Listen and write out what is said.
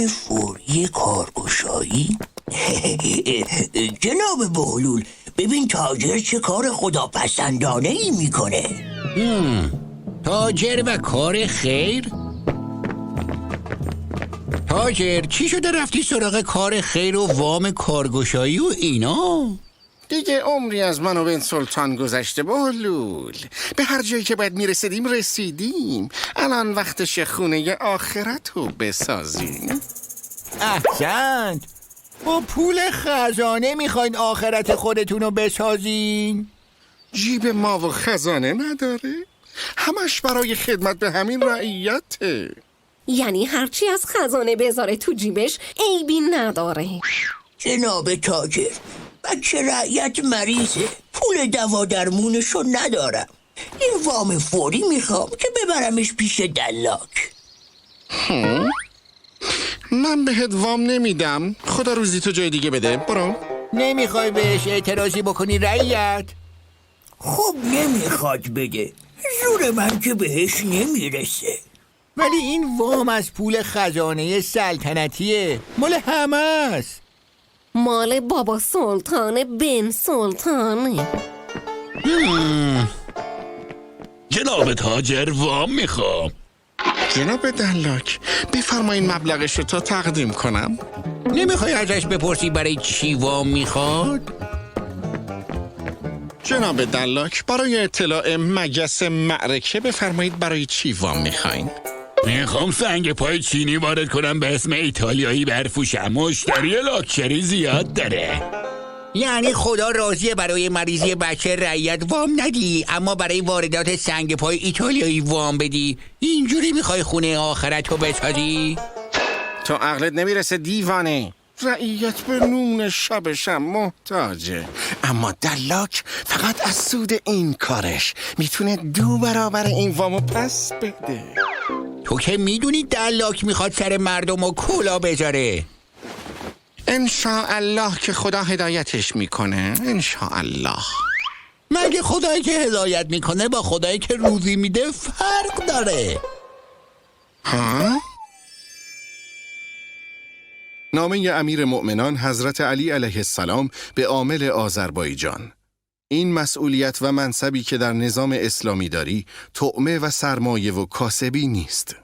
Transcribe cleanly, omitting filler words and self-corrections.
وام فوری کارگشایی؟ جناب بهلول، ببین تاجر چه کار خداپسندانه ای میکنه. تاجر و کار خیر؟ تاجر چی شده رفتی سراغ کار خیر و وام کارگشایی و اینا؟ دیگه عمری از من و بن سلطان گذشته بهلول. به هر جایی که باید میرسیدیم رسیدیم. الان وقتش خونه آخرت رو بسازیم. احسنت. با پول خزانه میخواین آخرت خودتون رو بسازین؟ جیب ما و خزانه نداره؟ همش برای خدمت به همین رعیته. یعنی هرچی از خزانه بذاره تو جیبش عیبی نداره. جناب تاجر، بچه رعیت مریضه، پول دوا درمونشو ندارم. این وام فوری میخوام که ببرمش پیش دلاک. من بهت وام نمیدم. خدا روزی تو جای دیگه بده. برو. نمیخوای بهش اعتراضی بکنی رعیت؟ خب نمیخواد بده، زور من که بهش نمیرسه. ولی این وام از پول خزانه سلطنتیه، مال همه است. مال بابا سلطان بن سلطانه. جناب تاجر وام میخوام. جناب دلاک، بفرمایین مبلغش رو تا تقدیم کنم. نمیخوای ازش بپرسی برای چی وام میخواد؟ جناب دلاک، برای اطلاع مگس معرکه بفرمایید برای چی وام میخواین. میخوام سنگ پای چینی وارد کنم به اسم ایتالیایی برفوشم. مشتری لاکچری زیاد داره. یعنی خدا راضیه برای مریضی بچه رعیت وام ندی اما برای واردات سنگ پای ایتالیایی وام بدی؟ اینجوری میخوای خونه آخرت رو بسازی؟ تو عقلت نمیرسه دیوانه. رعیت به نون شبشم محتاجه، اما دلاک فقط از سود این کارش میتونه 2 برابر این وامو پس بده. تو که میدونی دلاک میخواد سر مردم و کلا بذاره. انشاءالله که خدا هدایتش میکنه. انشاءالله. مگه خدایی که هدایت میکنه با خدایی که روزی میده فرق داره؟ ها؟ نامه امیر مؤمنان حضرت علی علیه السلام به عامل آذربایجان. این مسئولیت و منصبی که در نظام اسلامی داری طعمه و سرمایه و کاسبی نیست.